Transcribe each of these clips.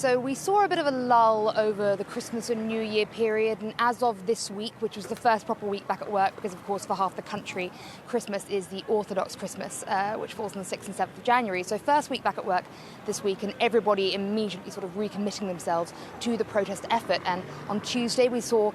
So we saw a bit of a lull over the Christmas and New Year period, and as of this week, which was the first proper week back at work, because of course for half the country, Christmas is the Orthodox Christmas, which falls on the 6th and 7th of January. So first week back at work this week, and everybody immediately sort of recommitting themselves to the protest effort. And on Tuesday we saw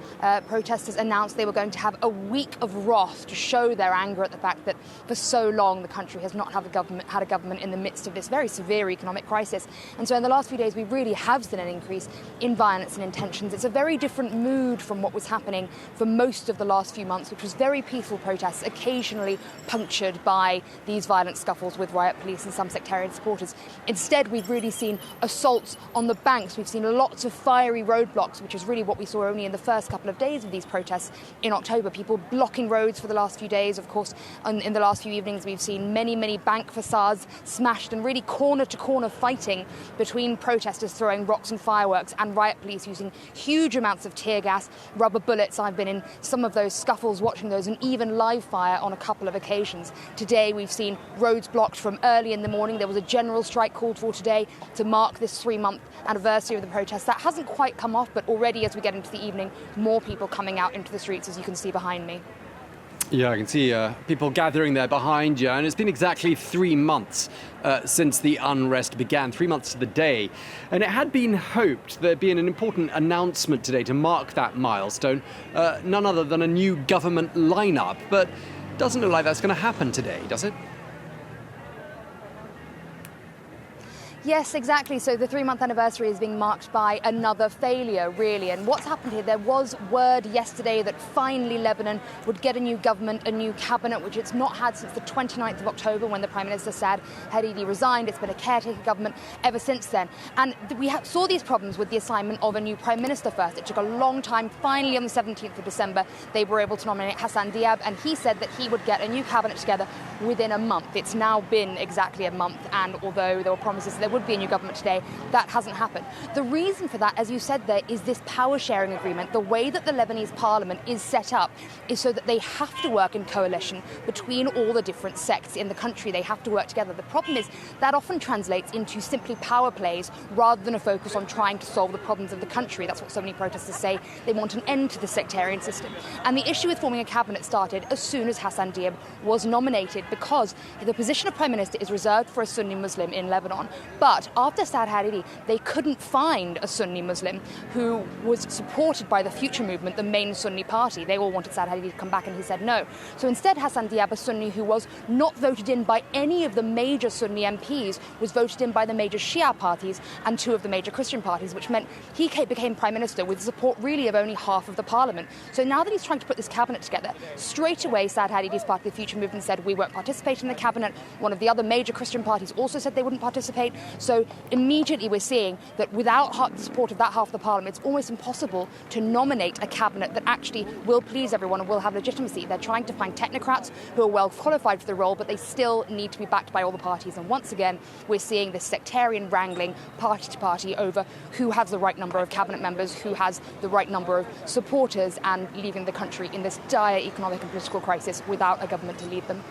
protesters announce they were going to have a week of wrath to show their anger at the fact that for so long the country has not had a government in the midst of this very severe economic crisis. And so in the last few days we really have seen an increase in violence and in tensions. It's a very different mood from what was happening for most of the last few months, which was very peaceful protests, occasionally punctured by these violent scuffles with riot police and some sectarian supporters. Instead, we've really seen assaults on the banks. We've seen lots of fiery roadblocks, which is really what we saw only in the first couple of days of these protests in October. People blocking roads for the last few days. Of course, in the last few evenings, we've seen many bank facades smashed and really corner-to-corner fighting between protesters throwing rocks and fireworks and riot police using huge amounts of tear gas, rubber bullets. I've been in some of those scuffles, watching those, and even live fire on a couple of occasions. Today, we've seen roads blocked from early in the morning. There was a general strike called for today to mark this 3-month anniversary of the protests. That hasn't quite come off, but already as we get into the evening, more people coming out into the streets, as you can see behind me. Yeah, I can see people gathering there behind you, and it's been exactly 3 months since the unrest began, 3 months to the day. And it had been hoped there'd be an important announcement today to mark that milestone, none other than a new government lineup. But it doesn't look like that's going to happen today, does it? Yes, exactly. So the 3-month anniversary is being marked by another failure, really. And what's happened here, there was word yesterday that finally Lebanon would get a new government, a new cabinet, which it's not had since the 29th of October when the Prime Minister Saad Hariri resigned. It's been a caretaker government ever since then. And we saw these problems with the assignment of a new Prime Minister first. It took a long time. Finally, on the 17th of December, they were able to nominate Hassan Diab, and he said that he would get a new cabinet together within a month. It's now been exactly a month, and although there were promises that there would be a new government today, that hasn't happened. The reason for that, as you said there, is this power-sharing agreement. The way that the Lebanese parliament is set up is so that they have to work in coalition between all the different sects in the country. They have to work together. The problem is that often translates into simply power plays rather than a focus on trying to solve the problems of the country. That's what so many protesters say. They want an end to the sectarian system. And the issue with forming a cabinet started as soon as Hassan Diab was nominated, because the position of Prime Minister is reserved for a Sunni Muslim in Lebanon. But after Saad Hariri, they couldn't find a Sunni Muslim who was supported by the Future Movement, the main Sunni party. They all wanted Saad Hariri to come back, and he said no. So instead, Hassan Diab, a Sunni who was not voted in by any of the major Sunni MPs, was voted in by the major Shia parties and 2 of the major Christian parties, which meant he became Prime Minister with the support really of only half of the parliament. So now that he's trying to put this cabinet together, straight away Saad Hariri's party, the Future Movement, said we won't participate in the cabinet. One of the other major Christian parties also said they wouldn't participate. So immediately we're seeing that without the support of that half of the parliament, it's almost impossible to nominate a cabinet that actually will please everyone and will have legitimacy. They're trying to find technocrats who are well qualified for the role, but they still need to be backed by all the parties. And once again, we're seeing this sectarian wrangling party to party over who has the right number of cabinet members, who has the right number of supporters, and leaving the country in this dire economic and political crisis without a government to lead them.